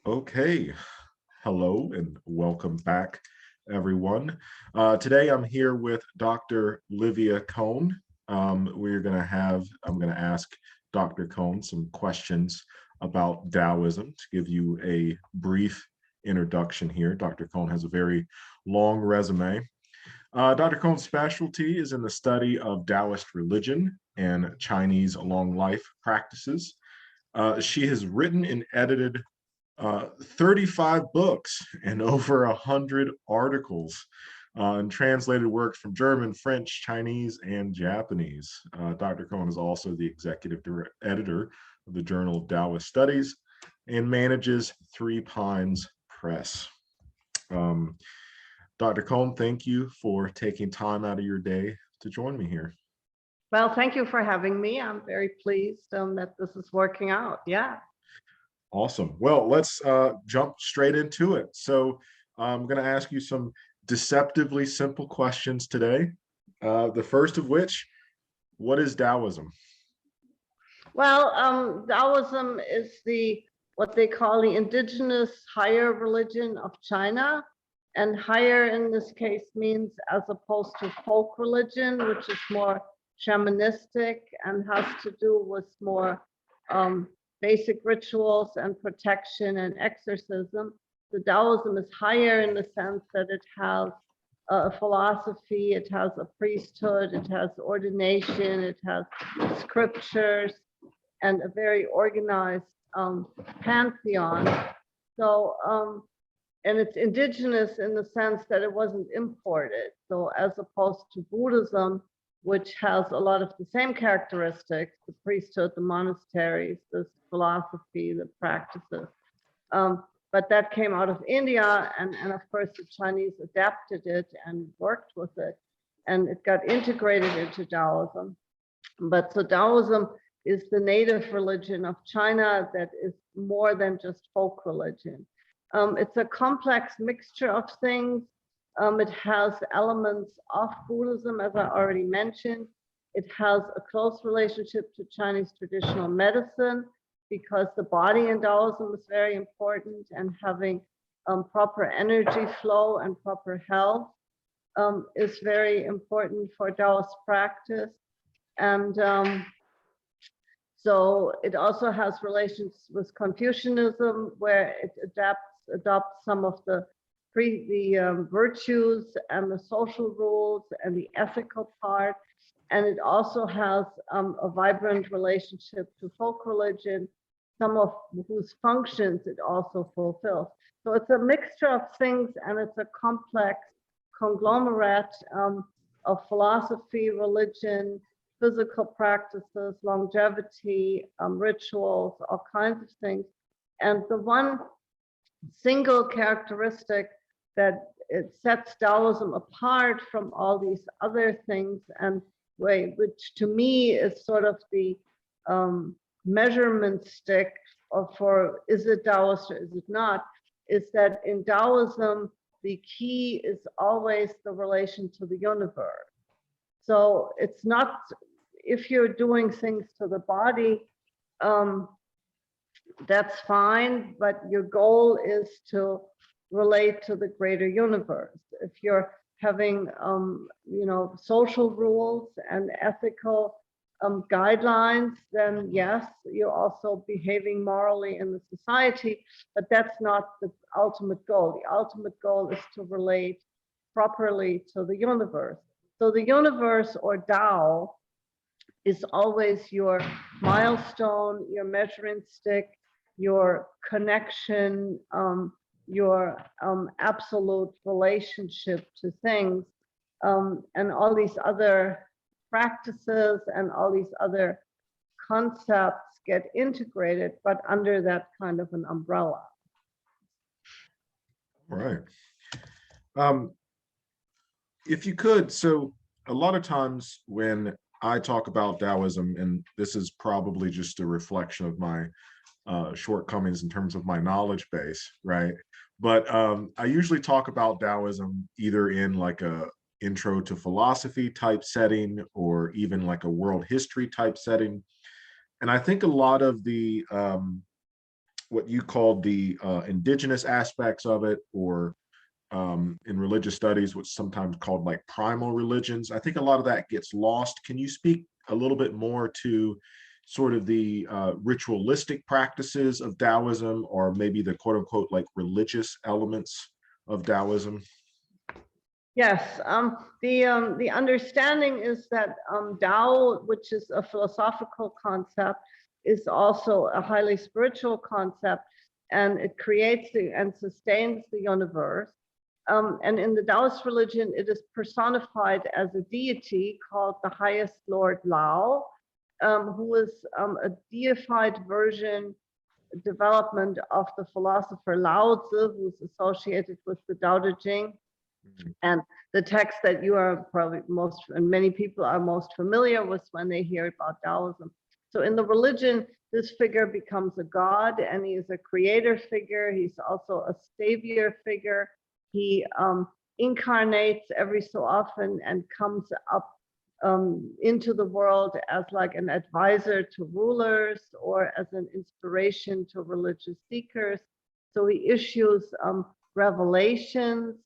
Okay, hello and welcome back, everyone. Today I'm here with Dr. Livia Kohn. I'm going to ask Dr. Kohn some questions about Taoism to give you a brief introduction here. Dr. Kohn has a very long resume. Dr. Kohn's specialty is in the study of Daoist religion and Chinese long life practices. She has written and edited 35 books and over 100 articles and translated works from German, French, Chinese, and Japanese. Dr. Kohn is also the executive editor of the Journal of Daoist Studies and manages Three Pines Press. Dr. Kohn, thank you for taking time out of your day to join me here. Well, thank you for having me. I'm very pleased that this is working out. Yeah. Awesome. Well, let's jump straight into it. So I'm going to ask you some deceptively simple questions today. The first of which, what is Taoism? Well, Daoism is what they call the indigenous higher religion of China. And higher in this case means as opposed to folk religion, which is more shamanistic and has to do with more basic rituals and protection and exorcism. The Daoism is higher in the sense that it has a philosophy, it has a priesthood, it has ordination, it has scriptures, and a very organized pantheon. So, and it's indigenous in the sense that it wasn't imported. So as opposed to Buddhism, which has a lot of the same characteristics, the priesthood, the monasteries, the philosophy, the practices. But that came out of India, and of course the Chinese adapted it and worked with it, and it got integrated into Taoism. But so Taoism is the native religion of China that is more than just folk religion. It's a complex mixture of things. It has elements of Buddhism, as I already mentioned. It has a close relationship to Chinese traditional medicine because the body in Taoism is very important, and having proper energy flow and proper health is very important for Taoist practice. And so it also has relations with Confucianism, where it adopts some of the virtues and the social rules and the ethical part. And it also has a vibrant relationship to folk religion, some of whose functions it also fulfills. So it's a mixture of things, and it's a complex conglomerate of philosophy, religion, physical practices, longevity, rituals, all kinds of things. And the one single characteristic that it sets Taoism apart from all these other things, and which to me is sort of the measurement stick for is it Taoist or is it not, is that in Taoism, the key is always the relation to the universe. So it's not, if you're doing things to the body, that's fine, but your goal is to relate to the greater universe. If you're having, social rules and ethical guidelines, then yes, you're also behaving morally in the society, but that's not the ultimate goal. The ultimate goal is to relate properly to the universe. So the universe, or Tao, is always your milestone, your measuring stick, your connection, your absolute relationship to things, and all these other practices and all these other concepts get integrated, but under that kind of an umbrella. All right. If you could, so a lot of times when I talk about Taoism, and this is probably just a reflection of my shortcomings in terms of my knowledge base, right? But I usually talk about Taoism either in like a intro to philosophy type setting, or even like a world history type setting. And I think a lot of the what you called the indigenous aspects of it, or in religious studies, what's sometimes called like primal religions. I think a lot of that gets lost. Can you speak a little bit more to sort of the ritualistic practices of Taoism, or maybe the quote unquote like religious elements of Taoism? Yes, the understanding is that Tao, which is a philosophical concept, is also a highly spiritual concept, and it creates and sustains the universe. And in the Taoist religion, it is personified as a deity called the highest Lord Lao, who is a deified version, development of the philosopher Lao Tzu, who's associated with the Tao Te Ching. And the text that you are probably most, and many people are most familiar with when they hear about Taoism. So in the religion, this figure becomes a god, and he is a creator figure. He's also a savior figure. He incarnates every so often and comes up into the world as like an advisor to rulers or as an inspiration to religious seekers. So he issues revelations,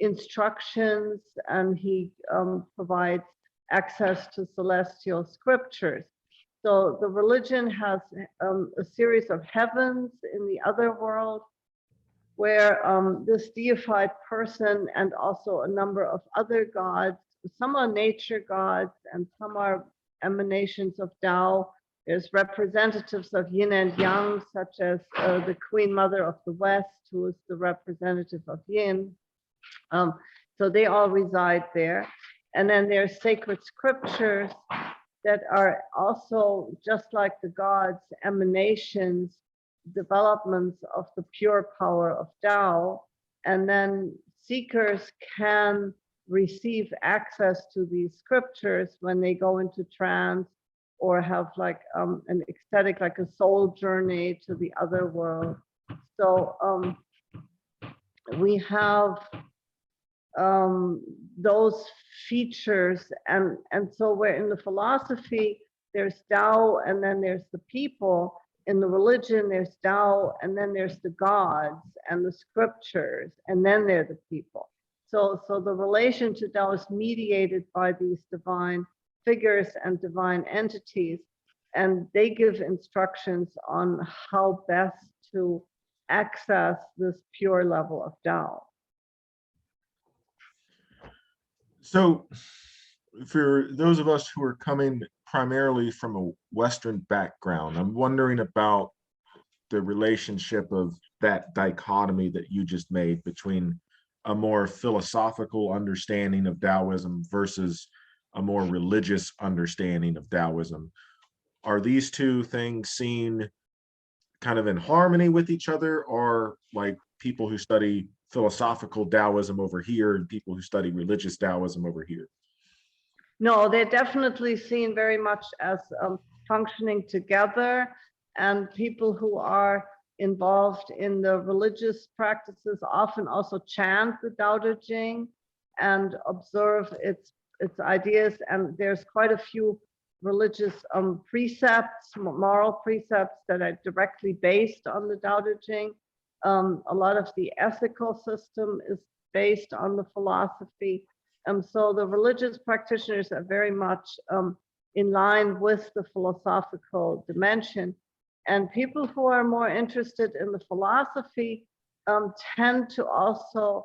instructions, and he provides access to celestial scriptures. So the religion has a series of heavens in the other world, where this deified person and also a number of other gods, some are nature gods and some are emanations of Tao. There's representatives of yin and yang, such as the Queen Mother of the West, who is the representative of yin. So they all reside there. And then there's sacred scriptures that are also, just like the gods, emanations, developments of the pure power of Tao. And then seekers can receive access to these scriptures when they go into trance or have like an ecstatic, like a soul journey to the other world. So we have those features, and so where in the philosophy there's Tao and then there's the people, in the religion there's Tao and then there's the gods and the scriptures and then they're the people. So the relation to Tao is mediated by these divine figures and divine entities, and they give instructions on how best to access this pure level of Tao. So for those of us who are coming primarily from a Western background, I'm wondering about the relationship of that dichotomy that you just made between a more philosophical understanding of Taoism versus a more religious understanding of Taoism. Are these two things seen kind of in harmony with each other, or like people who study philosophical Taoism over here and people who study religious Taoism over here? No, they're definitely seen very much as functioning together, and people who are involved in the religious practices often also chant the Tao Te Ching and observe its ideas, and there's quite a few religious precepts, moral precepts that are directly based on the Tao Te Ching. A lot of the ethical system is based on the philosophy. So the religious practitioners are very much in line with the philosophical dimension. And people who are more interested in the philosophy tend to also,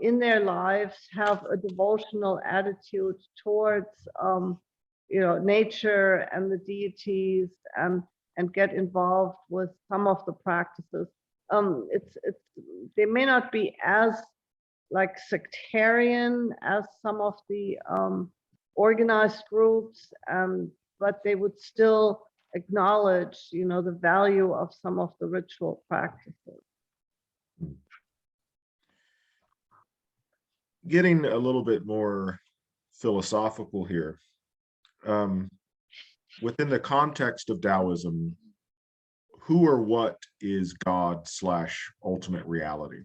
in their lives, have a devotional attitude towards nature and the deities, and get involved with some of the practices. They may not be as like sectarian as some of the organized groups, but they would still acknowledge, the value of some of the ritual practices. Getting a little bit more philosophical here. Within the context of Taoism, who or what is God / ultimate reality?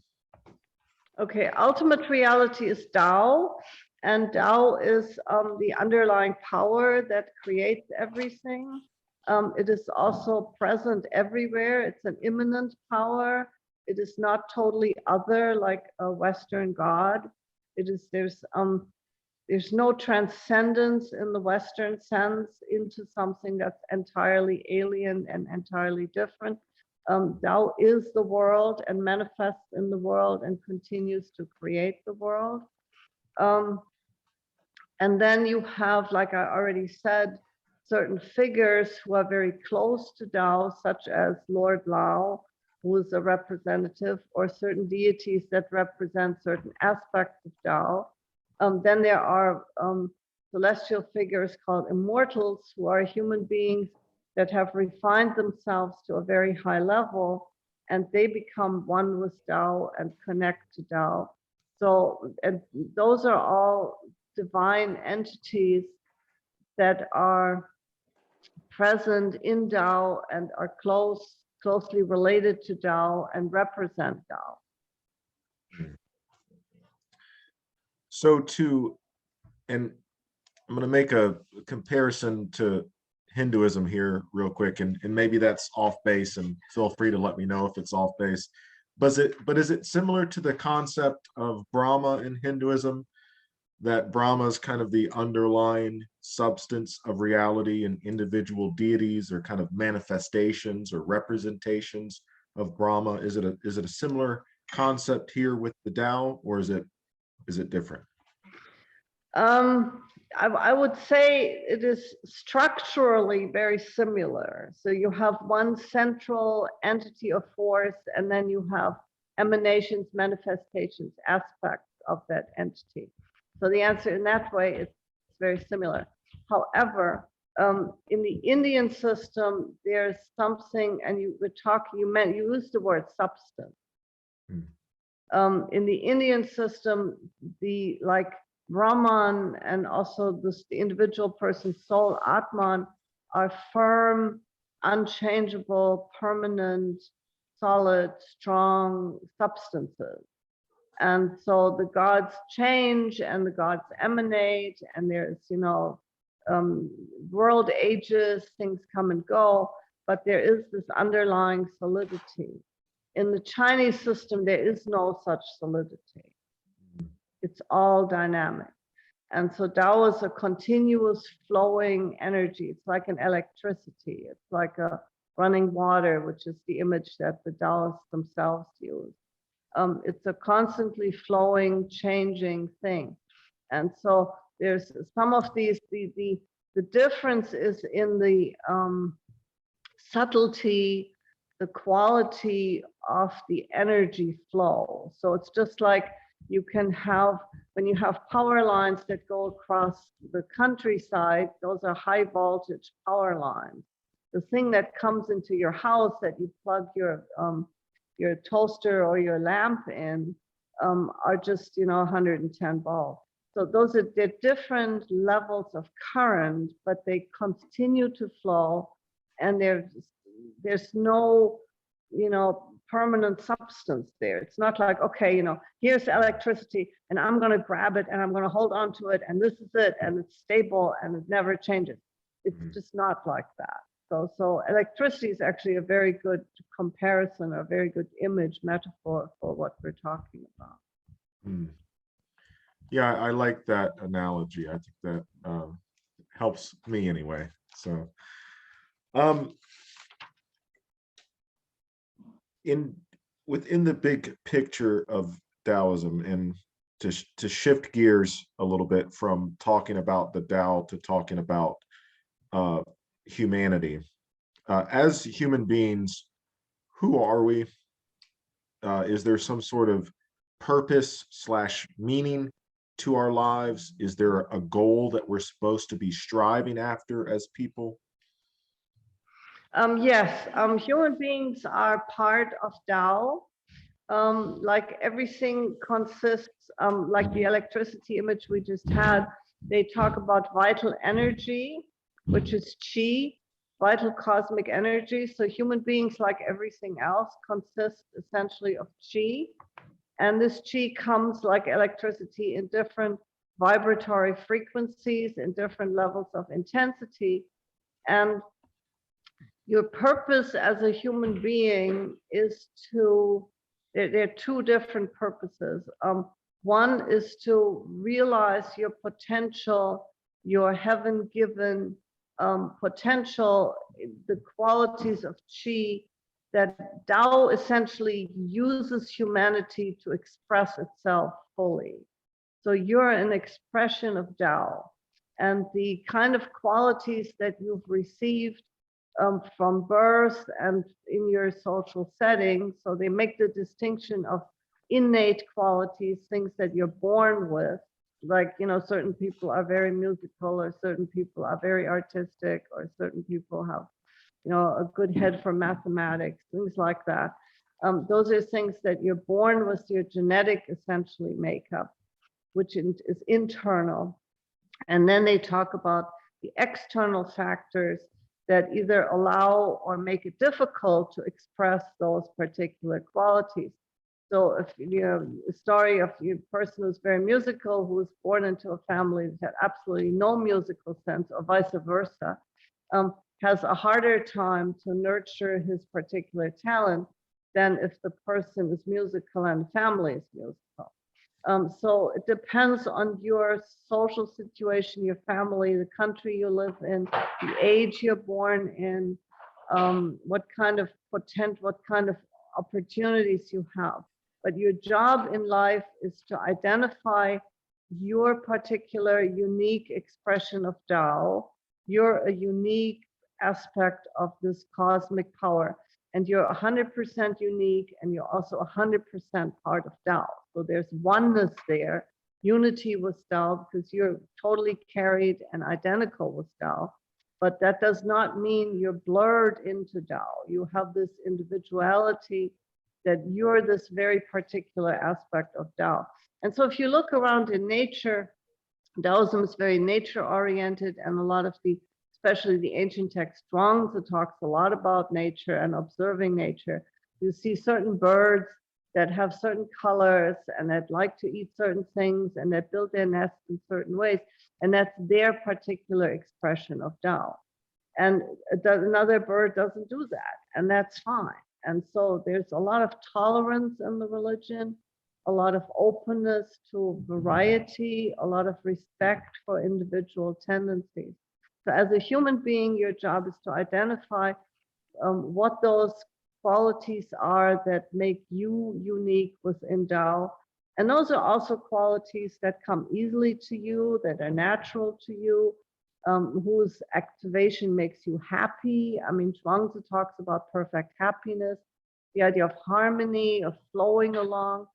Okay, ultimate reality is Tao, and Tao is the underlying power that creates everything. It is also present everywhere. It's an immanent power. It is not totally other like a Western God. There's no transcendence in the Western sense into something that's entirely alien and entirely different. Tao is the world and manifests in the world and continues to create the world. And then you have, like I already said, certain figures who are very close to Tao, such as Lord Lao, who is a representative, or certain deities that represent certain aspects of Tao. Then there are celestial figures called immortals, who are human beings that have refined themselves to a very high level, and they become one with Tao and connect to Tao. So, and those are all divine entities that are present in Tao and are closely related to Tao and represent Tao. So and I'm going to make a comparison to Hinduism here real quick, and maybe that's off base, and feel free to let me know if it's off base. But is it similar to the concept of Brahma in Hinduism, that Brahma is kind of the underlying substance of reality, and individual deities are kind of manifestations or representations of Brahma? Is it a similar concept here with the Tao, or is it different? I would say it is structurally very similar. So you have one central entity of force, and then you have emanations, manifestations, aspects of that entity. So the answer in that way is very similar. However, in the Indian system, there's something, and you used the word substance. In the Indian system, the Brahman and also the individual person's soul, Atman, are firm, unchangeable, permanent, solid, strong substances. And so the gods change and the gods emanate, and there's, world ages, things come and go, but there is this underlying solidity. In the Chinese system, there is no such solidity. It's all dynamic. And so Tao is a continuous flowing energy. It's like an electricity. It's like a running water, which is the image that the Taoists themselves use. It's a constantly flowing, changing thing. And so there's some of these, the difference is in the subtlety, the quality of the energy flow. So it's just like you can have, when you have power lines that go across the countryside, those are high voltage power lines. The thing that comes into your house that you plug your toaster or your lamp in are just 110 volts. So they're different levels of current, but they continue to flow, and there's no permanent substance there. It's not like, okay, here's electricity and I'm going to grab it and I'm going to hold on to it and this is it and it's stable and it never changes. It's just not like that. So electricity is actually a very good comparison, a very good image metaphor for what we're talking about. Yeah, I like that analogy. I think that helps me anyway. So within the big picture of Taoism, and to shift gears a little bit from talking about the Tao to talking about humanity, as human beings, who are we? Is there some sort of purpose / meaning to our lives? Is there a goal that we're supposed to be striving after as people? Yes, human beings are part of Tao. Like everything consists, like the electricity image we just had, they talk about vital energy, which is chi, vital cosmic energy. So human beings, like everything else, consist essentially of chi. And this chi comes like electricity in different vibratory frequencies, in different levels of intensity. And your purpose as a human being is to, there are two different purposes. One is to realize your potential, your heaven-given potential, the qualities of Qi that Tao essentially uses humanity to express itself fully. So you're an expression of Tao, and the kind of qualities that you've received from birth and in your social setting. So they make the distinction of innate qualities, things that you're born with, like, you know, certain people are very musical, or certain people are very artistic, or certain people have, you know, a good head for mathematics, things like that. Those are things that you're born with, your genetic essentially makeup, which is internal. And then they talk about the external factors that either allow or make it difficult to express those particular qualities. So if you know a story of a person who's very musical, who was born into a family that had absolutely no musical sense, or vice versa, has a harder time to nurture his particular talent than if the person is musical and the family is musical. So it depends on your social situation, your family, the country you live in, the age you're born in, what kind of opportunities you have. But your job in life is to identify your particular unique expression of Tao. You're a unique aspect of this cosmic power, and you're 100% unique, and you're also 100% part of Tao. So there's oneness there, unity with Tao, because you're totally carried and identical with Tao. But that does not mean you're blurred into Tao. You have this individuality, that you're this very particular aspect of Tao. And so if you look around in nature, Daoism is very nature oriented, and a lot of the, especially the ancient text Zhuangzi talks a lot about nature and observing nature. You see certain birds that have certain colors and that like to eat certain things and that build their nests in certain ways, and that's their particular expression of Tao. And another bird doesn't do that, and that's fine. And so there's a lot of tolerance in the religion, a lot of openness to variety, a lot of respect for individual tendencies. So as a human being, your job is to identify what those qualities are that make you unique within Tao. And those are also qualities that come easily to you, that are natural to you, whose activation makes you happy. I mean, Zhuangzi talks about perfect happiness, the idea of harmony, of flowing along,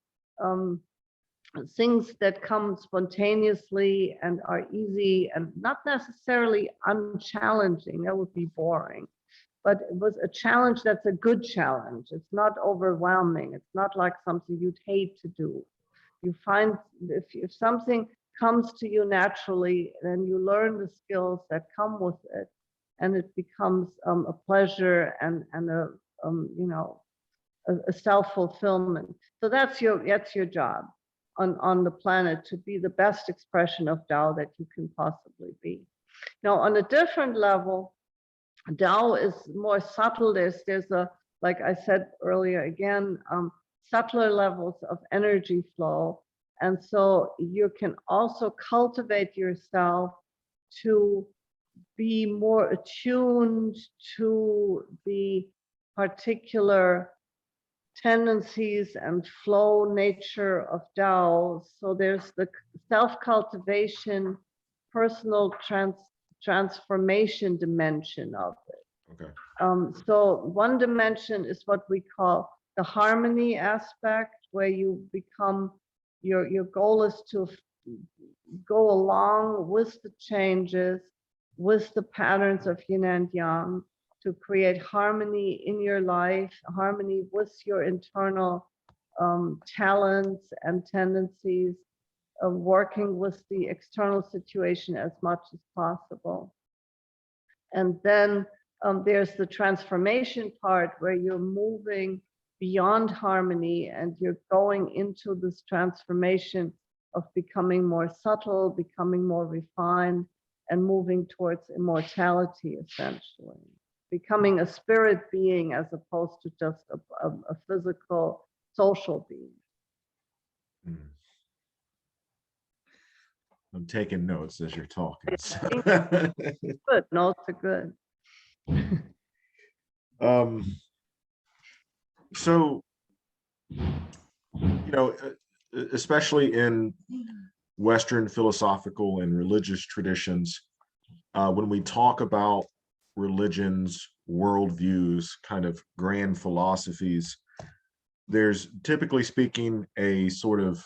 things that come spontaneously and are easy and not necessarily unchallenging. That would be boring. But it was a challenge that's a good challenge. It's not overwhelming. It's not like something you'd hate to do. You find if something comes to you naturally, then you learn the skills that come with it, and it becomes a pleasure and a you know, a self-fulfillment. So that's your job on the planet, to be the best expression of Tao that you can possibly be. Now, on a different level, Tao is more subtle. There's a, like I said earlier again, subtler levels of energy flow. And so you can also cultivate yourself to be more attuned to the particular tendencies and flow nature of Tao. So there's the self-cultivation, personal transformation dimension of it. Okay. So one dimension is what we call the harmony aspect, where you become, your goal is to go along with the changes, with the patterns of yin and yang, to create harmony in your life, harmony with your internal talents and tendencies, of working with the external situation as much as possible. And then there's the transformation part, where you're moving beyond harmony and you're going into this transformation of becoming more subtle, becoming more refined, and moving towards immortality, essentially. becoming a spirit being as opposed to just a physical social being. Mm. I'm taking notes as you're talking. Good, notes are good. So, especially in Western philosophical and religious traditions, when we talk about religions, worldviews, kind of grand philosophies, there's typically speaking a sort of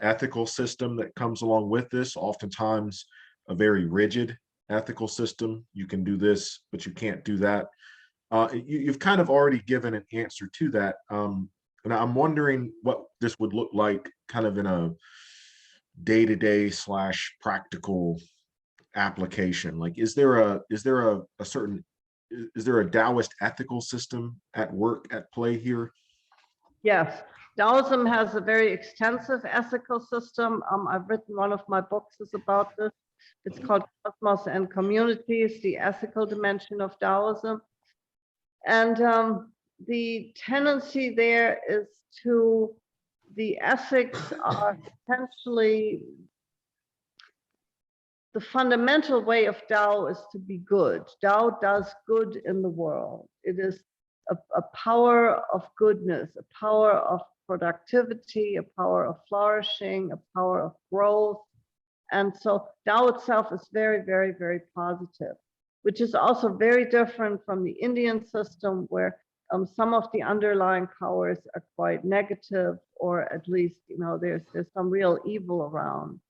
ethical system that comes along with this, oftentimes a very rigid ethical system. You can do this, but you can't do that. You've kind of already given an answer to that. And I'm wondering what this would look like kind of in a day-to-day slash practical application. Like, is there a certain, is there a Taoist ethical system at work, at play here? Yes, Daoism has a very extensive ethical system. I've written one of my books is about this. It's called Cosmos and Communities, the ethical dimension of Daoism. And the tendency there is to, the ethics are essentially, the fundamental way of Tao is to be good. Tao does good in the world. It is a power of goodness, a power of productivity, a power of flourishing, a power of growth. And so Tao itself is very, very, very positive, which is also very different from the Indian system, where some of the underlying powers are quite negative, or at least, there's some real evil around.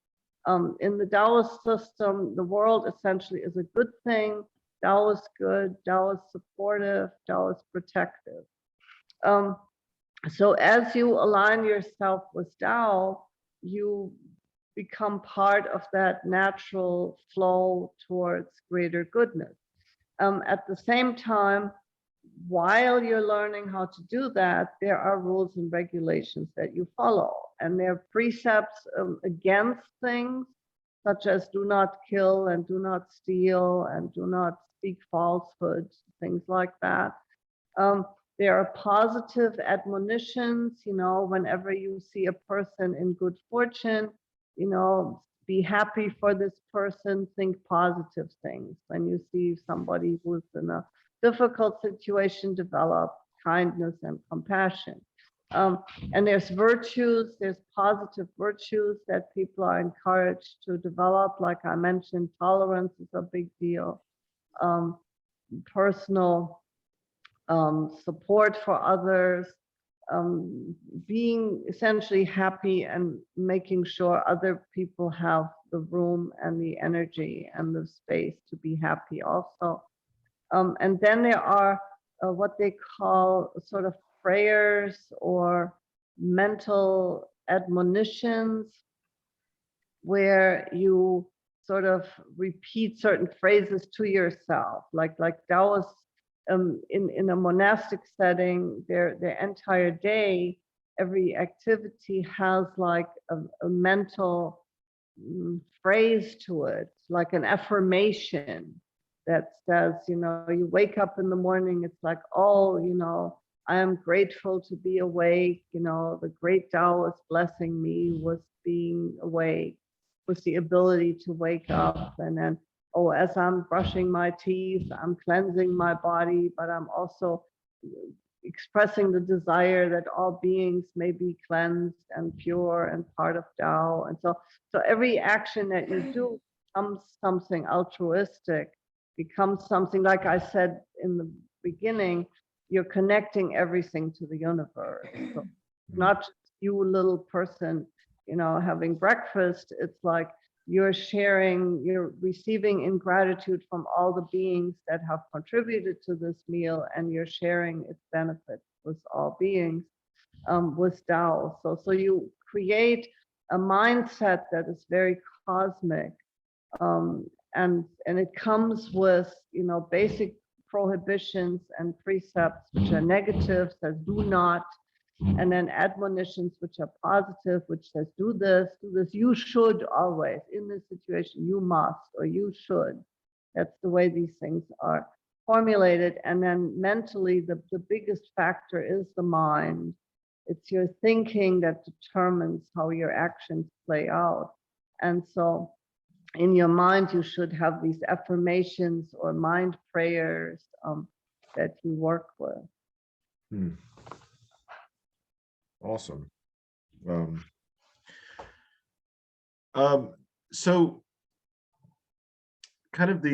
In the Taoist system, the world essentially is a good thing. Tao is good, Tao is supportive, Tao is protective. So as you align yourself with Tao, you become part of that natural flow towards greater goodness. At the same time, while you're learning how to do that, there are rules and regulations that you follow. And there are precepts against things, such as do not kill and do not steal and do not speak falsehoods, things like that. There are positive admonitions, whenever you see a person in good fortune, be happy for this person, think positive things. When you see somebody who's in a difficult situation, develop kindness and compassion. And there's virtues, there's positive virtues that people are encouraged to develop. Like I mentioned, tolerance is a big deal. Personal support for others, being essentially happy and making sure other people have the room and the energy and the space to be happy also. And then there are what they call sort of prayers or mental admonitions, where you sort of repeat certain phrases to yourself, like Taoists in a monastic setting, their entire day, every activity has like a mental phrase to it, like an affirmation that says, you wake up in the morning, it's like, oh, I am grateful to be awake. The great Tao is blessing me with being awake, with the ability to wake up. And then, as I'm brushing my teeth, I'm cleansing my body, but I'm also expressing the desire that all beings may be cleansed and pure and part of Tao. And so every action that you do becomes something altruistic, becomes something, like I said in the beginning, you're connecting everything to the universe. So not just you, little person, having breakfast. It's like you're sharing, you're receiving in gratitude from all the beings that have contributed to this meal, and you're sharing its benefits with all beings, with Tao. So you create a mindset that is very cosmic, and it comes with basic prohibitions and precepts which are negative, says do not, and then admonitions which are positive, which says do this, you should always, in this situation, you must, or you should. That's the way these things are formulated, and then mentally the biggest factor is the mind. It's your thinking that determines how your actions play out. And so in your mind, you should have these affirmations or mind prayers that you work with. Hmm. Awesome. So kind of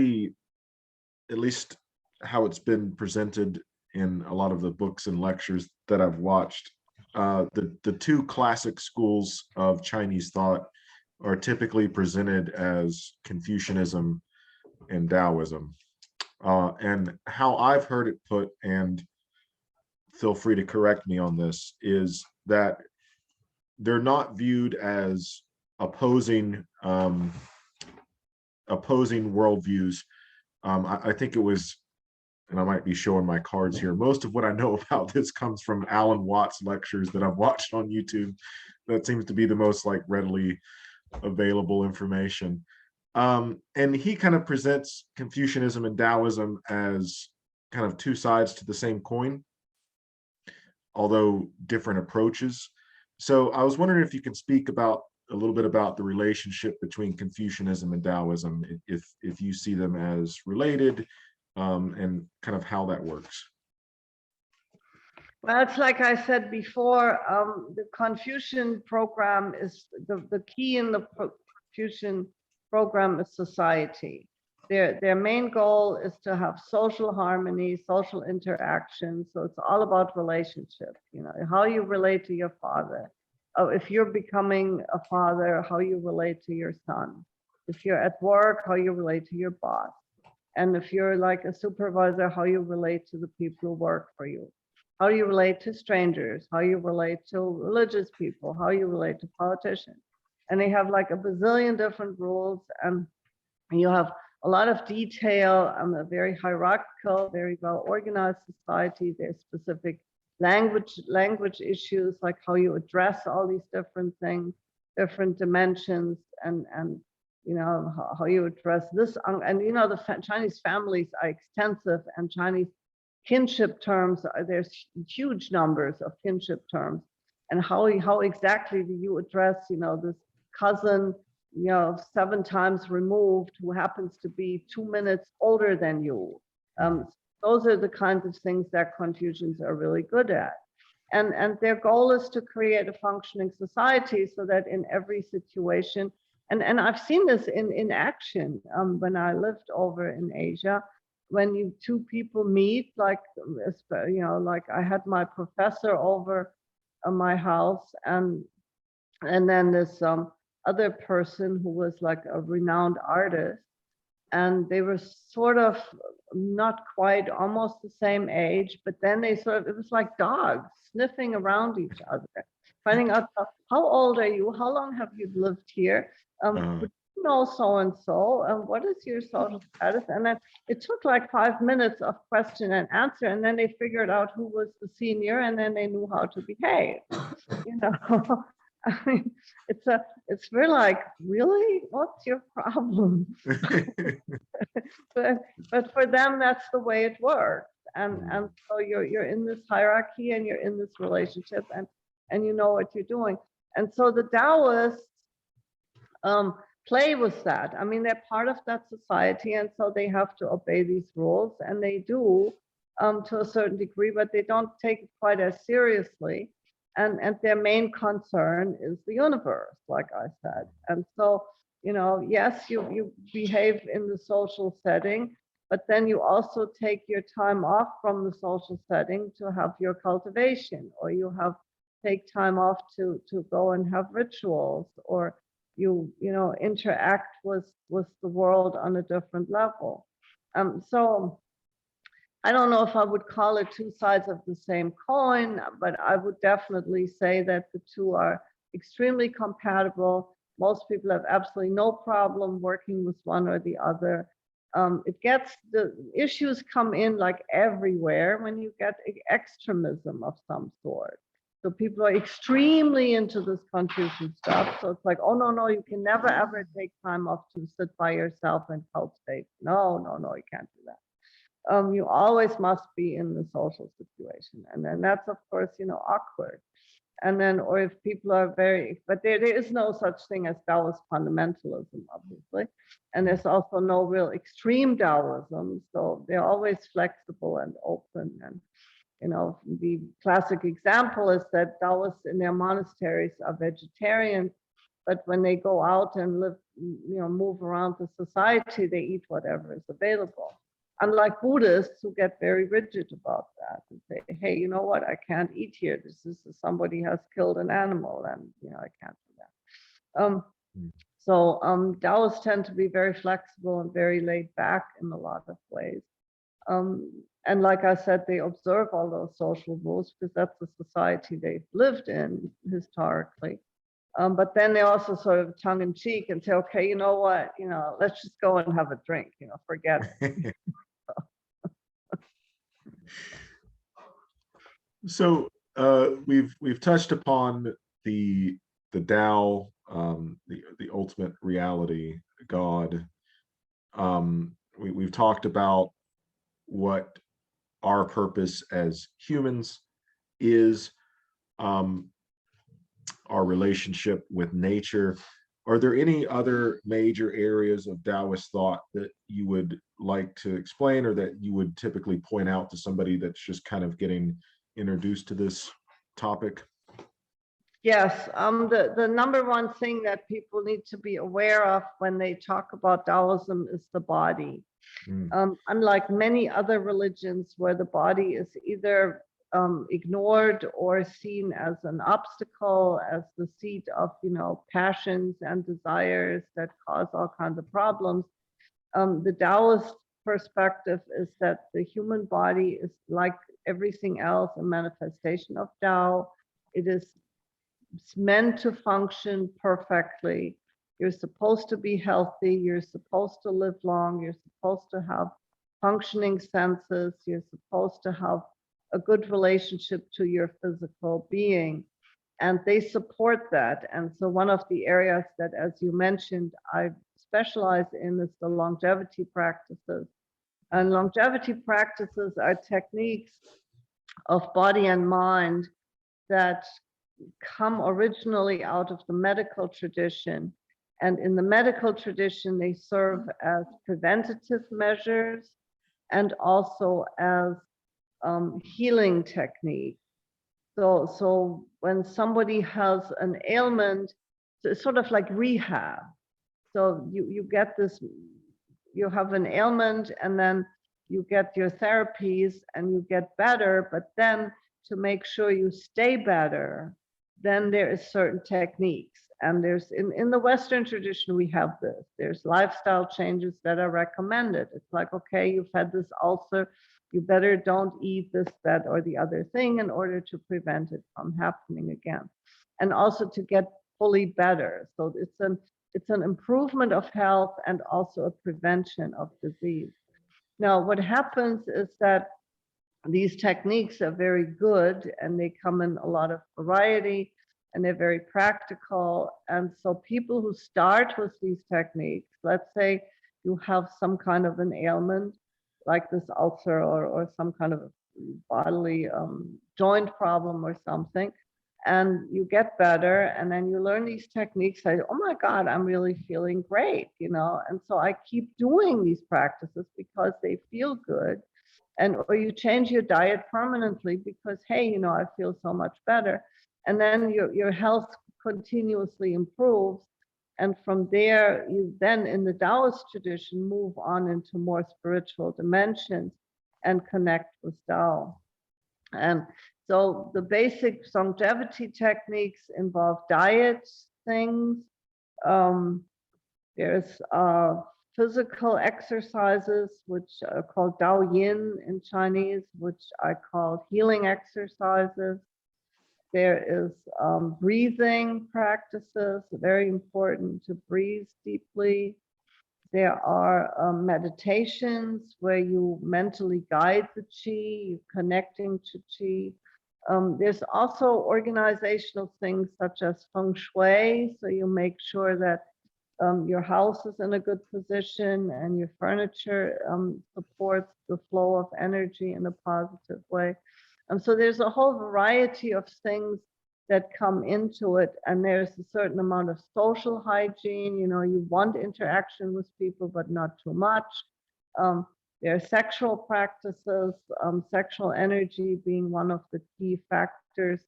at least how it's been presented in a lot of the books and lectures that I've watched, the two classic schools of Chinese thought are typically presented as Confucianism and Daoism. And how I've heard it put, and feel free to correct me on this, is that they're not viewed as opposing worldviews. I think it was, and I might be showing my cards here, most of what I know about this comes from Alan Watts lectures that I've watched on YouTube. That seems to be the most like readily available information. And he kind of presents Confucianism and Taoism as kind of two sides to the same coin, although different approaches. So I was wondering if you can speak about a little bit about the relationship between Confucianism and Taoism, if you see them as related, and kind of how that works. Well, it's like I said before, the Confucian program is the key in the Confucian program is society. Their main goal is to have social harmony, social interaction. So it's all about relationship, you know, how you relate to your father. Oh, if you're becoming a father, how you relate to your son. If you're at work, how you relate to your boss. And if you're like a supervisor, how you relate to the people who work for you. How you relate to strangers, how you relate to religious people, how you relate to politicians. And they have like a bazillion different rules, and you have a lot of detail, a very hierarchical, very well organized society. There's specific language issues, like how you address all these different things, different dimensions, and you know how you address this. And you know the Chinese families are extensive, and Chinese kinship terms, there's huge numbers of kinship terms, and how exactly do you address, you know, this cousin, you know, 7 times removed who happens to be 2 minutes older than you. Those are the kinds of things that Confucians are really good at. And their goal is to create a functioning society so that in every situation, and I've seen this in action when I lived over in Asia, when two people meet, like, you know, like I had my professor over at my house, and then this other person who was like a renowned artist, and they were sort of not quite almost the same age, but then they sort of, it was like dogs sniffing around each other, finding out how old are you, how long have you lived here, would you know so and so, and what is your social status? And then it took like 5 minutes of question and answer, and then they figured out who was the senior, and then they knew how to behave, you know. I mean, it's really like, really, what's your problem? but for them, that's the way it works, and so you're in this hierarchy, and you're in this relationship, and you know what you're doing. And so the Taoists play with that. I mean, they're part of that society, and so they have to obey these rules, and they do to a certain degree, but they don't take it quite as seriously. And their main concern is the universe, like I said. And so, you know, yes, you behave in the social setting, but then you also take your time off from the social setting to have your cultivation, or you take time off to go and have rituals, or you know, interact with the world on a different level. So I don't know if I would call it two sides of the same coin, but I would definitely say that the two are extremely compatible. Most people have absolutely no problem working with one or the other. The issues come in like everywhere when you get extremism of some sort. So people are extremely into this Confucian stuff. So it's like, oh, no, you can never, ever take time off to sit by yourself and cultivate. No, you can't do that. you always must be in the social situation. And then that's, of course, awkward. And then, or if people are but there is no such thing as Taoist fundamentalism, obviously. And there's also no real extreme Taoism. So they're always flexible and open. And, the classic example is that Taoists in their monasteries are vegetarians, but when they go out and live, move around the society, they eat whatever is available. Unlike Buddhists who get very rigid about that and say, hey, you know what, I can't eat here. This is somebody has killed an animal and, I can't do that. So Taoists tend to be very flexible and very laid back in a lot of ways. And like I said, they observe all those social rules because that's the society they've lived in historically. But then they also sort of tongue in cheek and say, okay, you know what, let's just go and have a drink, forget it. So we've touched upon the Tao, the ultimate reality, God. We've talked about what our purpose as humans is, our relationship with nature. Are there any other major areas of Taoist thought that you would like to explain, or that you would typically point out to somebody that's just kind of getting introduced to this topic? Yes, the number one thing that people need to be aware of when they talk about Taoism is the body. Unlike many other religions where the body is either ignored or seen as an obstacle, as the seat of, passions and desires that cause all kinds of problems, the Taoist perspective is that the human body is, like everything else, a manifestation of Tao. It is meant to function perfectly. You're supposed to be healthy. You're supposed to live long. You're supposed to have functioning senses. You're supposed to have a good relationship to your physical being. And they support that. And so one of the areas that, as you mentioned, I specialize in is the longevity practices. And longevity practices are techniques of body and mind that come originally out of the medical tradition. And in the medical tradition, they serve as preventative measures and also as healing techniques. So when somebody has an ailment, it's sort of like rehab. So you get this, you have an ailment and then you get your therapies and you get better, but then to make sure you stay better, then there is certain techniques. And there's in the Western tradition, we have this. There's lifestyle changes that are recommended. It's like, okay, you've had this ulcer, you better don't eat this, that, or the other thing in order to prevent it from happening again. And also to get fully better. So it's an improvement of health and also a prevention of disease. Now, what happens is that these techniques are very good and they come in a lot of variety and they're very practical. And so people who start with these techniques, let's say you have some kind of an ailment like this ulcer or some kind of bodily joint problem or something, and you get better and then you learn these techniques, say, oh my God, I'm really feeling great, and so I keep doing these practices because they feel good. And or you change your diet permanently because, hey, I feel so much better. And then your health continuously improves. And from there, you then in the Taoist tradition move on into more spiritual dimensions and connect with Tao. And so the basic longevity techniques involve diet things. There's physical exercises, which are called Dao Yin in Chinese, which I call healing exercises. There is breathing practices, very important to breathe deeply. There are meditations where you mentally guide the qi, connecting to qi. There's also organizational things such as feng shui, so you make sure that your house is in a good position, and your furniture supports the flow of energy in a positive way. So there's a whole variety of things that come into it, and there's a certain amount of social hygiene. You want interaction with people, but not too much. There are sexual practices, sexual energy being one of the key factors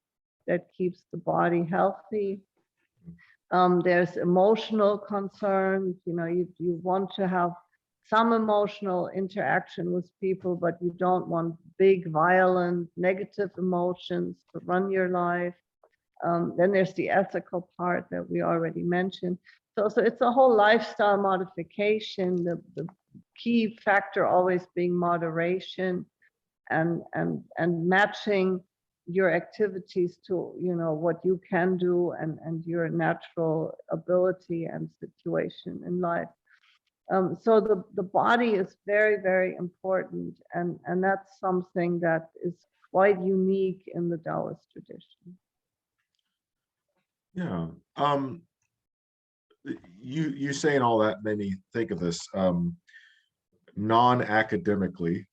that keeps the body healthy. There's emotional concerns. You want to have some emotional interaction with people, but you don't want big, violent, negative emotions to run your life. Then there's the ethical part that we already mentioned. So it's a whole lifestyle modification. The key factor always being moderation and matching your activities to what you can do and your natural ability and situation in life. So the body is very, very important, and that's something that is quite unique in the Taoist tradition. Yeah. You saying all that made me think of this. Non-academically,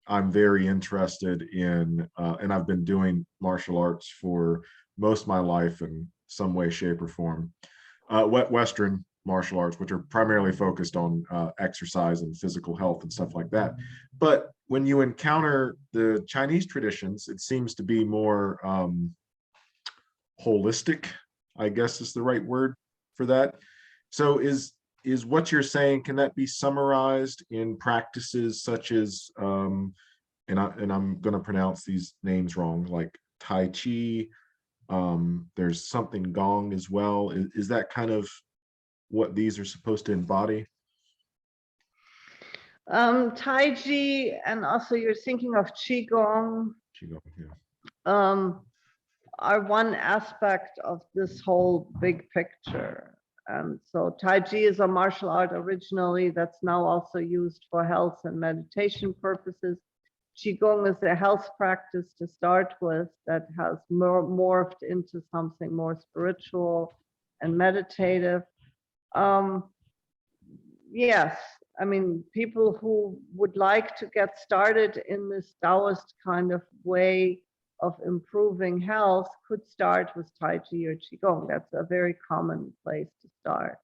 I'm very interested in, and I've been doing martial arts for most of my life in some way, shape, or form. Western martial arts, which are primarily focused on exercise and physical health and stuff like that. But when you encounter the Chinese traditions, it seems to be more holistic, I guess is the right word for that. So is what you're saying, can that be summarized in practices such as, and I'm going to pronounce these names wrong, like Tai Chi, there's something Gong as well. Is that kind of what these are supposed to embody? Tai Chi, and also you're thinking of Qigong, Qigong, yeah. are one aspect of this whole big picture. And so Tai Chi is a martial art originally that's now also used for health and meditation purposes. Qigong is a health practice to start with that has morphed into something more spiritual and meditative. Yes, I mean, people who would like to get started in this Taoist kind of way of improving health could start with Tai Chi or Qigong. That's a very common place to start.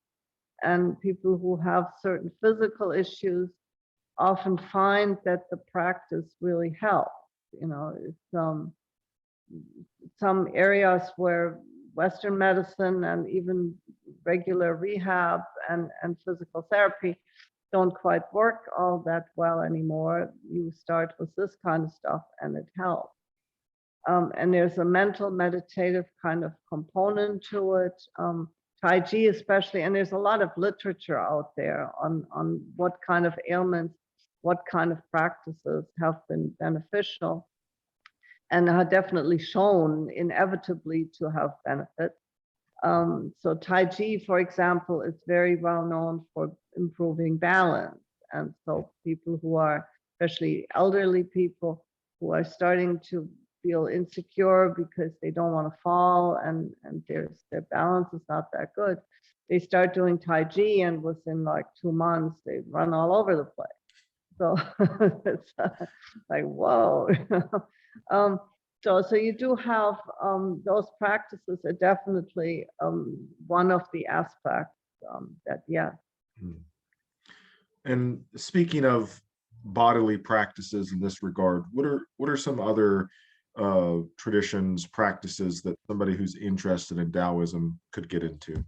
And people who have certain physical issues often find that the practice really helps. It's some areas where Western medicine and even regular rehab and physical therapy don't quite work all that well anymore. You start with this kind of stuff and it helps. And there's a mental meditative kind of component to it. Tai Chi especially, and there's a lot of literature out there on what kind of ailments, what kind of practices have been beneficial and are definitely shown inevitably to have benefits. So Tai Chi, for example, is very well known for improving balance. And so people who are, especially elderly people, who are starting to feel insecure because they don't want to fall and their balance is not that good, they start doing Tai Chi, and within like 2 months, they run all over the place. So it's like, whoa. So you do have those practices are definitely one of the aspects that, yeah. And speaking of bodily practices in this regard, what are some other traditions, practices that somebody who's interested in Taoism could get into?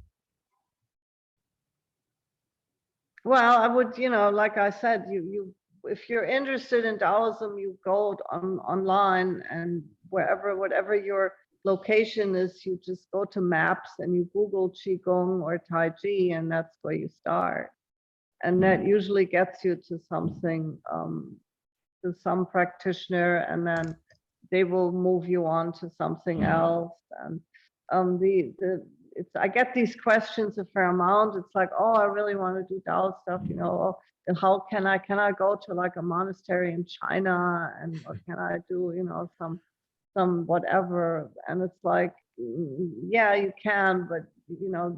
Well, I would, like I said, you if you're interested in Daoism, you go online, and whatever your location is, you just go to maps and you Google Qigong or Tai Chi, and that's where you start. And that usually gets you to something, to some practitioner, and then they will move you on to something else. And I get these questions a fair amount. It's like, oh, I really want to do Tao stuff, oh, how can I go to like a monastery in China, and or can I do, some whatever? And it's like, yeah, you can, but you know,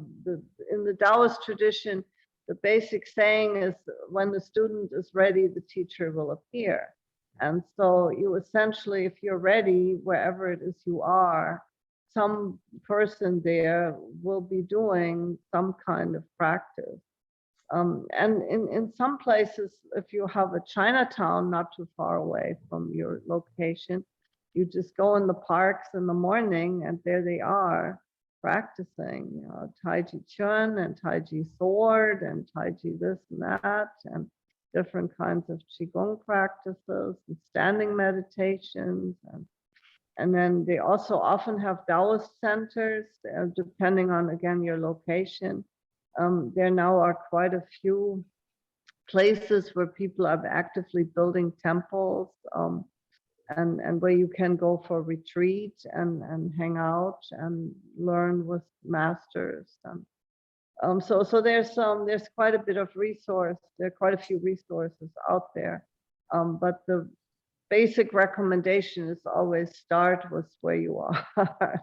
in the Daoist tradition, the basic saying is when the student is ready, the teacher will appear. And so you essentially, if you're ready, wherever it is you are, some person there will be doing some kind of practice. And in some places, if you have a Chinatown not too far away from your location, you just go in the parks in the morning and there they are practicing, you know, Tai Chi Chuan and Tai Chi sword and Tai Chi this and that, and different kinds of Qigong practices and standing meditations. And then they also often have Daoist centers, depending on, again, your location. There now are quite a few places where people are actively building temples, and where you can go for retreat and hang out and learn with masters. So there's quite a bit of resource. There are quite a few resources out there, but the basic recommendation is always start with where you are.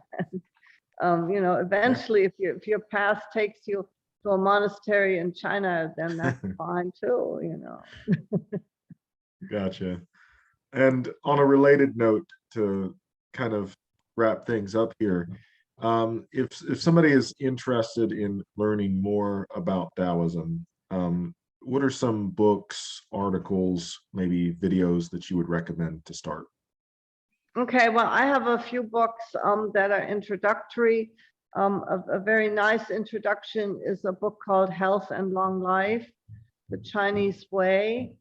And, you know, eventually, if your path takes you to a monastery in China, then that's fine too, you know. Gotcha. And on a related note, to kind of wrap things up here, if somebody is interested in learning more about Taoism, what are some books, articles, maybe videos that you would recommend to start? Okay, well, I have a few books that are introductory. A very nice introduction is a book called Health and Long Life, The Chinese Way.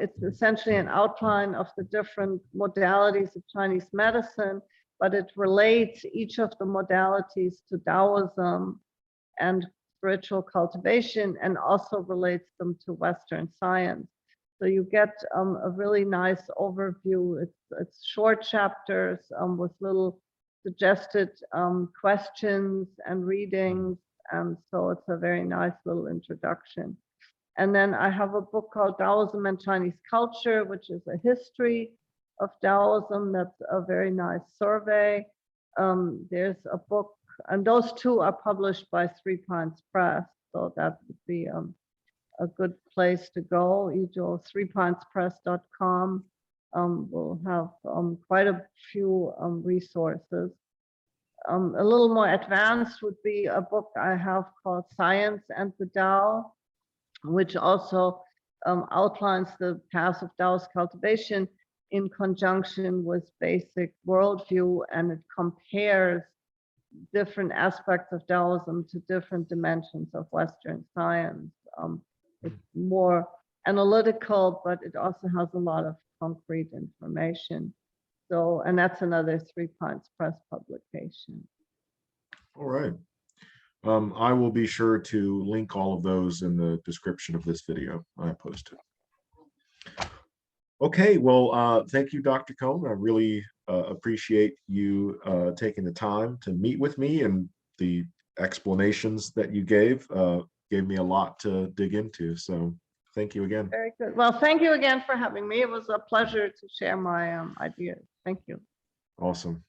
It's essentially an outline of the different modalities of Chinese medicine, but it relates each of the modalities to Daoism and spiritual cultivation, and also relates them to Western science. So you get a really nice overview. It's short chapters with little suggested questions and readings. And so it's a very nice little introduction. And then I have a book called Daoism and Chinese Culture, which is a history of Daoism. That's a very nice survey. There's a book, and those two are published by Three Pines Press. So that would be a good place to go. You go threepinespress.com. We'll have quite a few resources. A little more advanced would be a book I have called Science and the Tao, which also outlines the path of Daoist cultivation in conjunction with basic worldview, and it compares different aspects of Daoism to different dimensions of Western science. It's more analytical, but it also has a lot of concrete information. So, and that's another Three Pines Press publication. All right. I will be sure to link all of those in the description of this video I posted. Okay, well, thank you, Dr. Kohn. I really appreciate you taking the time to meet with me, and the explanations that you gave me a lot to dig into. So thank you again. Very good. Well, thank you again for having me. It was a pleasure to share my ideas. Thank you. Awesome.